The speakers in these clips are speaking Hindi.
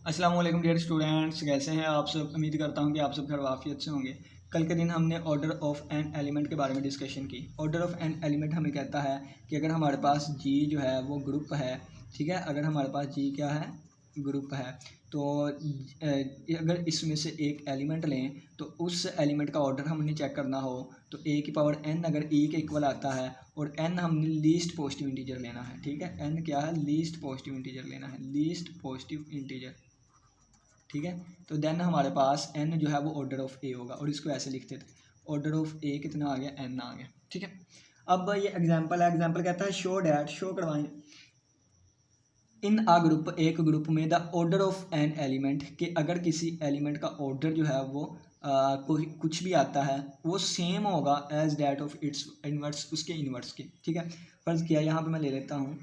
अस्सलाम वालेकुम डियर स्टूडेंट्स, कैसे हैं आप सब। उम्मीद करता हूं कि आप सब घर वाफियत से होंगे। कल के दिन हमने ऑर्डर ऑफ एन एलिमेंट के बारे में डिस्कशन की। ऑर्डर ऑफ एन एलिमेंट हमें कहता है कि अगर हमारे पास जी जो है वो ग्रुप है, ठीक है, अगर हमारे पास जी क्या है, ग्रुप है, तो अगर इसमें से एक एलिमेंट लें तो उस एलिमेंट का ऑर्डर हमने चेक करना हो तो ए की पावर एन अगर ई के इक्वल आता है और एन हमने लीस्ट पॉजिटिव इंटीजर लेना है, ठीक है, एन क्या है, लीस्ट पॉजिटिव इंटीजर लेना है, लीस्ट पॉजिटिव इंटीजर, ठीक है। तो देन हमारे पास एन जो है वो ऑर्डर ऑफ ए होगा और इसको ऐसे लिखते थे, ऑर्डर ऑफ ए कितना आ गया, एन आ गया, ठीक है। अब ये एग्जांपल है, एग्जांपल कहता है शो डैट, शो करवाएं इन आ ग्रुप, एक ग्रुप में the order of an element, कि अगर किसी एलिमेंट का ऑर्डर जो है वो कोई कुछ भी आता है वो सेम होगा as that of its inverse, उसके इन्वर्स के, ठीक है। फर्ज किया यहाँ पे मैं ले लेता हूँ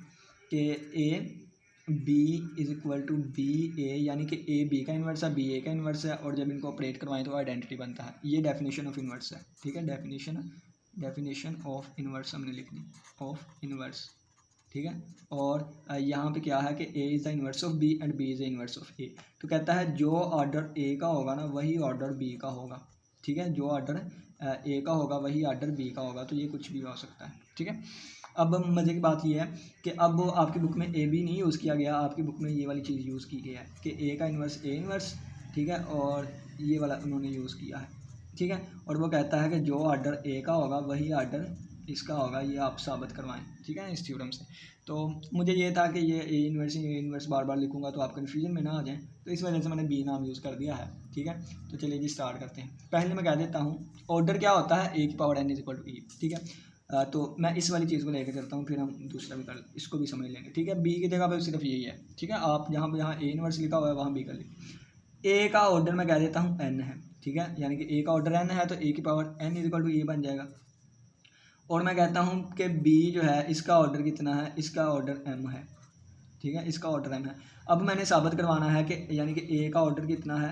कि A B is equal to B A, यानी कि ए बी का इन्वर्स है, बी ए का इन्वर्स है, और जब इनको ऑपरेट करवाएं तो आइडेंटिटी बनता है। ये डेफिनेशन ऑफ इन्वर्स है, ठीक है, डेफिनेशन ऑफ इन्वर्स हमने लिख दी, ऑफ इन्वर्स, ठीक है। और यहाँ पे क्या है कि A is the inverse of B and B is the inverse of A. तो कहता है जो ऑर्डर ए का होगा ना वही ऑर्डर बी का होगा, ठीक है, जो ऑर्डर ए का होगा वही ऑर्डर बी का होगा। तो ये कुछ भी हो सकता है, ठीक है। अब मज़े की बात यह है कि अब आपकी बुक में ए बी नहीं यूज़ किया गया, आपकी बुक में ये वाली चीज़ यूज़ की गई है कि ए का इन्वर्स ए इन्वर्स, ठीक है, और ये वाला उन्होंने यूज़ किया है, ठीक है। और वो कहता है कि जो ऑर्डर ए का होगा वही ऑर्डर इसका होगा, ये आप साबित करवाएं, ठीक है, इस थ्योरम से। तो मुझे ये था कि ये ए इन्वर्स बार बार लिखूंगा तो आप कन्फ्यूजन में ना आ जाएं, तो इस वजह से मैंने बी नाम यूज़ कर दिया है, ठीक है। तो चलिए जी स्टार्ट करते हैं। पहले मैं कह देता हूँ ऑर्डर क्या होता है, ए की power N is equal to E, ठीक है। तो मैं इस वाली चीज़ को लेकर चलता हूँ, फिर हम दूसरा भी कर इसको भी समझ लेंगे, ठीक है। बी की जगह पर सिर्फ यही है, ठीक है, आप जहाँ ए इन्वर्स लिखा हुआ है वहाँ बी कर लीजिए। ए का ऑर्डर मैं कह देता हूँ एन है, ठीक है, यानी कि ए का ऑर्डर एन है तो ए की power N is equal to A बन जाएगा। और मैं कहता हूँ कि बी जो है इसका ऑर्डर कितना है, इसका ऑर्डर एम है, ठीक है, इसका ऑर्डर एम है। अब मैंने साबित करवाना है कि यानी कि ए का ऑर्डर कितना है,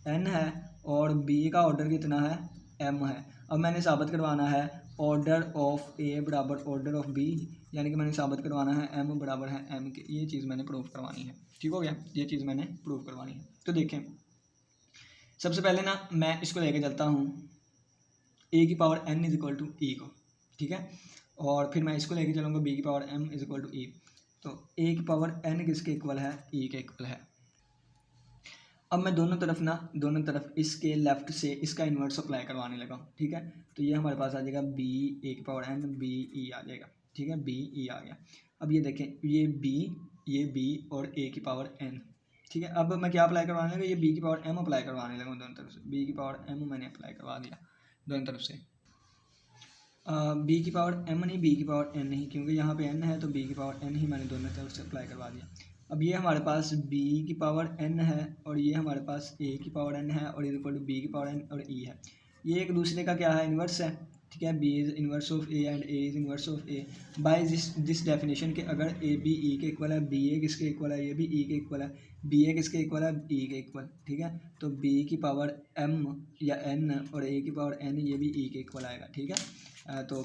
एन है, और बी का ऑर्डर कितना है, एम है। अब मैंने साबित करवाना है ऑर्डर ऑफ ए बराबर ऑर्डर ऑफ बी, यानी कि मैंने साबित करवाना है एम बराबर है एम के, ये चीज़ मैंने प्रूव करवानी है, ठीक हो गया, ये चीज़ मैंने प्रूव करवानी है। तो देखें सबसे पहले ना मैं इसको लेके चलता हूँ ए की power N is equal to E को, ठीक है, और फिर मैं इसको लेके चलूँगा बी की power M is equal to E. तो ए की पावर एन किसके इक्वल है, ई के इक्वल है। अब मैं दोनों तरफ इसके लेफ्ट से इसका इन्वर्स अप्लाई करवाने लगा, ठीक है। तो ये हमारे पास आ जाएगा बी ए की पावर एन बी ई आ जाएगा, ठीक है, बी ई आ गया। अब ये देखें ये बी और ए की पावर एन, ठीक है। अब मैं क्या अप्लाई करवाने लगा, ये बी की पावर एम अप्लाई करवाने लगा दोनों तरफ से, बी की पावर एम मैंने अप्लाई करवा दिया दोनों तरफ से। बी की पावर एम नहीं, बी की पावर एन नहीं, क्योंकि यहाँ पे एन है तो बी की पावर एन ही मैंने दोनों तरफ से अप्लाई करवा दिया। अब ये हमारे पास बी की पावर एन है और ये हमारे पास ए की पावर एन है और इज इक्वल टू बी की पावर एन और ई है। ये एक दूसरे का क्या है, इन्वर्स है, ठीक है। B is inverse of A and A is inverse of A by this definition के अगर ए बी ई के इक्वल है, बी ए किसके इक्वल है, ये भी ई के इक्वल है, बी ए किसके इक्वल है, ई के इक्वल, ठीक है। तो बी की पावर एम या एन और ए की पावर एन ये भी ई के इक्वल आएगा, ठीक है। तो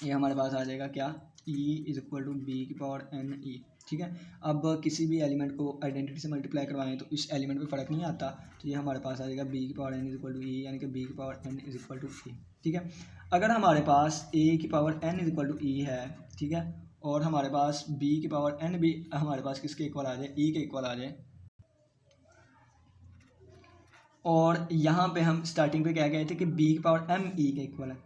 ये हमारे पास आ जाएगा क्या, E is equal to B की पावर एन ई, ठीक है। अब किसी भी एलिमेंट को आइडेंटिटी से मल्टीप्लाई करवाएं तो इस एलिमेंट में फ़र्क नहीं आता, तो ये हमारे पास आ जाएगा बी की power N is equal to E, यानी कि बी की power N is equal to E, ठीक है। अगर हमारे पास ए की power N is equal to E है, ठीक है, और हमारे पास बी की पावर एन भी हमारे पास किसके इक्वल आ जाए, ई के इक्वल आ जाए, और यहाँ पे हम स्टार्टिंग पे क्या कहते थे कि बी की पावर एम ई के इक्वल है,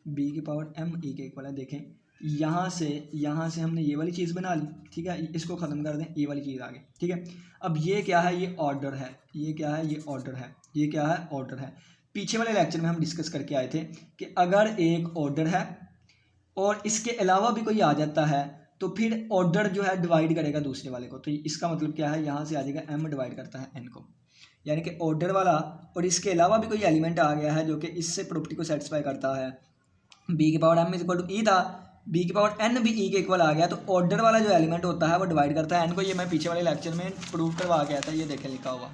बी की पावर एम ई के इक्वल है। देखें यहाँ से हमने ये वाली चीज़ बना ली, ठीक है, इसको ख़त्म कर दें, ये वाली चीज़ आ गई, ठीक है। अब ये क्या है, ये ऑर्डर है, ये क्या है, ये ऑर्डर है, ये क्या है, ऑर्डर है। पीछे वाले लेक्चर में हम डिस्कस करके आए थे कि अगर एक ऑर्डर है और इसके अलावा भी कोई आ जाता है तो फिर ऑर्डर जो है डिवाइड करेगा दूसरे वाले को। तो इसका मतलब क्या है, यहाँ से आ जाएगा एम डिवाइड करता है एन को, यानी कि ऑर्डर वाला और इसके अलावा भी कोई एलिमेंट आ गया है जो कि इससे प्रॉपर्टी को सेटिस्फाई करता है। बी की power M is equal to E था, बी की पावर एन भी ई के इक्वल आ गया, तो ऑर्डर वाला जो एलिमेंट होता है वो डिवाइड करता है एन को। ये मैं पीछे वाले लेक्चर में प्रूव करवा के आया था, ये देखें लिखा हुआ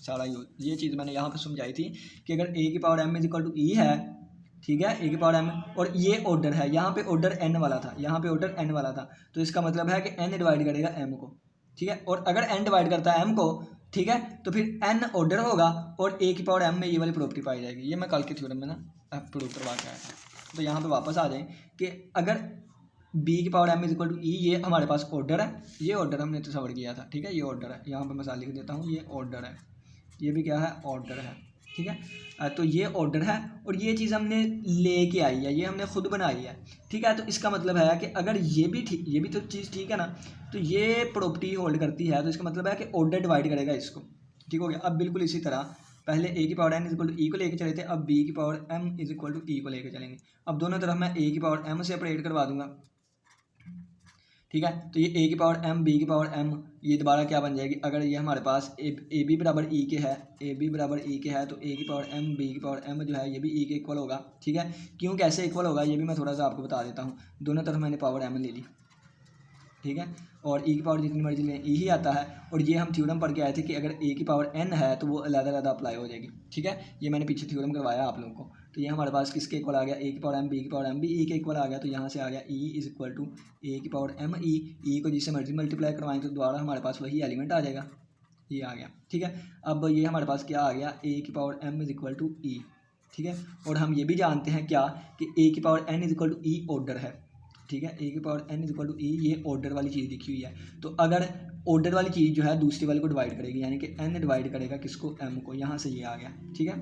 सारा यूज, ये चीज़ मैंने यहाँ पे समझाई थी कि अगर ए की power M is equal to E है, ठीक है, ए की पावर एम, और ये ऑर्डर है, यहाँ पे ऑर्डर एन वाला था, यहाँ पे ऑर्डर एन वाला था, तो इसका मतलब है कि एन डिवाइड करेगा एम को, ठीक है। और अगर n डिवाइड करता है m को, ठीक है, तो फिर n ऑर्डर होगा और a की पावर m में ये वाली प्रॉपर्टी पाई जाएगी। ये मैं कल के थ्योरम में ना प्रूव करवा के आया था। तो यहाँ पे वापस आ जाएं कि अगर b की power m is equal to E, ये हमारे पास ऑर्डर है, ये ऑर्डर हमने तस्वर किया था, ठीक है, ये ऑर्डर है, यहाँ पे मैं लिख देता हूँ, ये ऑर्डर है, ये भी क्या है, ऑर्डर है, ठीक है। तो ये ऑर्डर है और ये चीज़ हमने लेके आई है, ये हमने खुद बनाई है, ठीक है। तो इसका मतलब है कि अगर ये भी तो चीज़ ठीक है ना, तो ये प्रॉपर्टी होल्ड करती है, तो इसका मतलब है कि ऑर्डर डिवाइड करेगा इसको, ठीक हो गया। अब बिल्कुल इसी तरह पहले a की power n is equal to E को लेके चले थे, अब b की power m is equal to E को लेके चलेंगे। अब दोनों तरफ मैं a की पावर m से ऑपरेट करवा दूंगा, ठीक है। तो ये a की पावर m b की पावर m ये दोबारा क्या बन जाएगी, अगर ये हमारे पास ए बी बराबर ई के है, ए बी बराबर ई के है, तो a की पावर m b की पावर m जो है ये भी e के इक्वल होगा, ठीक है। क्यों, कैसे इक्वल होगा, ये भी मैं थोड़ा सा आपको बता देता हूँ। दोनों तरफ मैंने पावर m ले ली, ठीक है, और e की पावर जितनी मर्जी लें e ही आता है। और ये हम थ्योरम पढ़ के आए थे कि अगर a की पावर n है तो वो अलग-अलग अप्लाई हो जाएगी, ठीक है। ये मैंने पीछे थ्योरम करवाया आप लोगों को। तो ये हमारे पास किसके इक्वल आ गया, a की पावर m b की पावर m भी e के इक्वल आ गया। तो यहाँ से आ गया e is equal to a की पावर m e को जिससे मर्जी मल्टीप्लाई करवाएं तो दोबारा हमारे पास वही एलिमेंट आ जाएगा, ये आ गया, ठीक है। अब ये हमारे पास क्या आ गया, a की power m is equal to E, ठीक है। और हम ये भी जानते हैं क्या कि a की power n is equal to E order है, ठीक है। a की power n is equal to E, ये ऑर्डर वाली चीज़ लिखी हुई है। तो अगर ऑर्डर वाली चीज़ जो है दूसरी वाली को डिवाइड करेगी, यानी कि n डिवाइड करेगा किसको, m को, यहाँ से ये आ गया, ठीक है।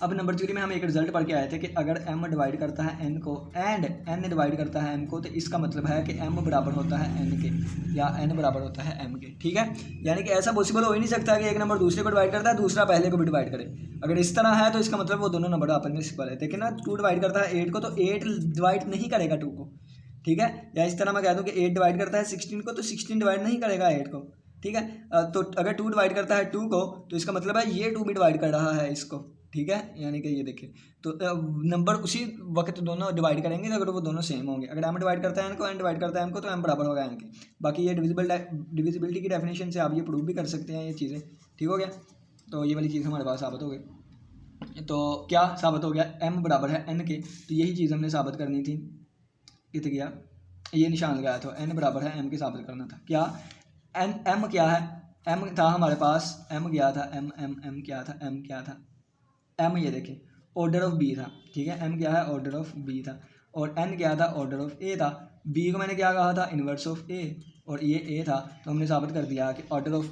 अब नंबर थ्योरी में हम एक रिजल्ट पढ़ के आए थे कि अगर m डिवाइड करता है n को एंड n डिवाइड करता है m को, तो इसका मतलब है कि m बराबर होता है n के, या n बराबर होता है m के, ठीक है। यानी कि ऐसा पॉसिबल हो ही नहीं सकता कि एक नंबर दूसरे को डिवाइड करता है, दूसरा पहले को भी डिवाइड करे। अगर इस तरह है तो इसका मतलब वो दोनों नंबर आपस में सिंपल है। देखिए ना, 2 डिवाइड करता है 8 को, तो 8 डिवाइड नहीं करेगा 2 को, ठीक है। या इस तरह मैं कह दूँ कि 8 डिवाइड करता है 16 को, तो 16 डिवाइड नहीं करेगा 8 को, ठीक है। तो अगर 2 डिवाइड करता है 2 को, तो इसका मतलब है ये 2 भी डिवाइड कर रहा है इसको, ठीक है। यानी कि ये देखिए, तो नंबर उसी वक्त दोनों डिवाइड करेंगे अगर वो दोनों सेम होंगे। अगर m डिवाइड करता है n को, n डिवाइड करता है m को, तो m बराबर होगा n के। बाकी ये डिविजिबिलिटी की डेफिनेशन से आप ये प्रूव भी कर सकते हैं, ये चीज़ें, ठीक हो गया। तो ये वाली चीज़ हमारे पास साबित हो गई। तो क्या साबित हो गया, m बराबर है n के। तो यही चीज़ हमने साबित करनी थी, कित गया, ये निशान लगाया था, n बराबर है m के साबित करना था। क्या m क्या है, m था हमारे पास, m गया था, m क्या था, m क्या था, m ये देखिए ऑर्डर ऑफ b था, ठीक है। m क्या है, ऑर्डर ऑफ b था। और n क्या था, ऑर्डर ऑफ a था। b को मैंने क्या कहा था, इन्वर्स ऑफ a, और ये a था। तो हमने साबित कर दिया कि order of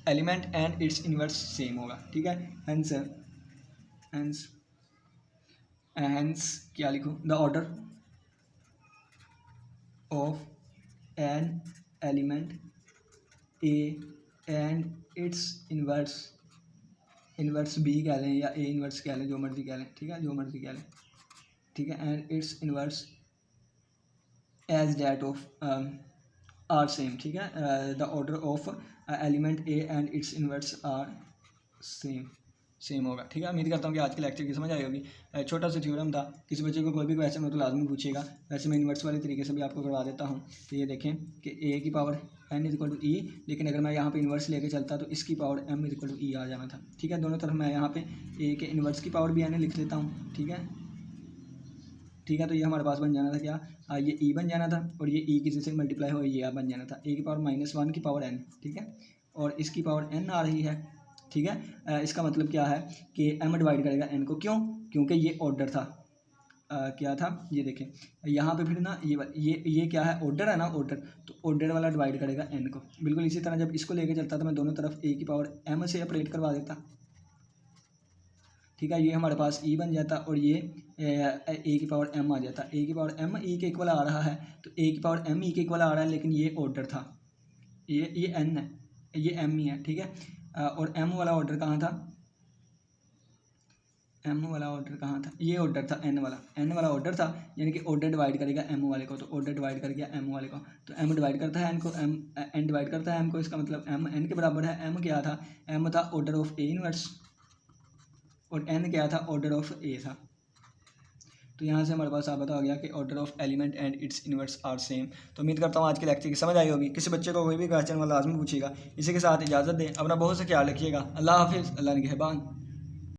element and its inverse same होगा, ठीक है। हेंस क्या लिखूँ, the order of an element a and its inverse b कह लें या a इन्वर्स कह लें, जो मर्जी कह लें, ठीक है, जो मर्जी कह लें, ठीक है। And its inverse as that of are same, ठीक है। The order of element a and its inverse are same होगा, ठीक है। उम्मीद करता हूँ कि आज के लेक्चर की समझ आई होगी। छोटा सा थ्योरम था, किसी बच्चे को कोई भी क्वेश्चन हो तो लाजमी पूछेगा। वैसे मैं इन्वर्स वाले तरीके से भी आपको करवा देता हूँ। तो ये देखें कि a की power n is equal to E, लेकिन अगर मैं यहाँ पे इन्वर्स लेके चलता तो इसकी power m is equal to E आ जाना था, ठीक है। दोनों तरफ मैं यहाँ पे a के इन्वर्स की पावर भी n लिख लेता हूँ, ठीक है, ठीक है। तो ये हमारे पास बन जाना था क्या, ये e बन जाना था, और ये e किसी से मल्टीप्लाई हो ये बन जाना था, a की पावर -1 की पावर n, ठीक है, और इसकी पावर n आ रही है, ठीक है। इसका मतलब क्या है कि m डिवाइड करेगा n को, क्यों, क्योंकि ये ऑर्डर था, क्या था, ये देखें यहाँ पे फिर ना ये क्या है, ऑर्डर है ना, ऑर्डर, तो ऑर्डर वाला डिवाइड करेगा n को। बिल्कुल इसी तरह जब इसको लेके चलता तो मैं दोनों तरफ a की पावर m से ऑपरेट करवा देता, ठीक है। ये हमारे पास e बन जाता और ये a की पावर m आ जाता। a की पावर m e के इक्वल आ रहा है, तो a की पावर m e के इक्वल आ रहा है, लेकिन ये ऑर्डर था, ये n है, ये m ही है, ठीक है। और m वाला ऑर्डर कहाँ था, m वाला ऑर्डर कहाँ था, ये ऑर्डर था, n वाला ऑर्डर था, यानी कि ऑर्डर डिवाइड करेगा m वाले को, तो ऑर्डर डिवाइड कर गया m वाले को, तो m डिवाइड करता है n को, n डिवाइड करता है m को, इसका मतलब m n के बराबर है। m क्या था, m था ऑर्डर ऑफ a इनवर्स, और n क्या था, ऑर्डर ऑफ a था। तो यहाँ से हमारे पास साबित हो गया कि order of element and its inverse are same. तो उम्मीद करता हूँ आज के लेक्चर की समझ आई होगी। किसी बच्चे को कोई भी क्वेश्चन वाला लाजमी पूछेगा। इसी के साथ इजाज़त दें, अपना बहुत सा ख्याल रखिएगा। अल्लाह हाफिज़, अल्लाह निगहबान।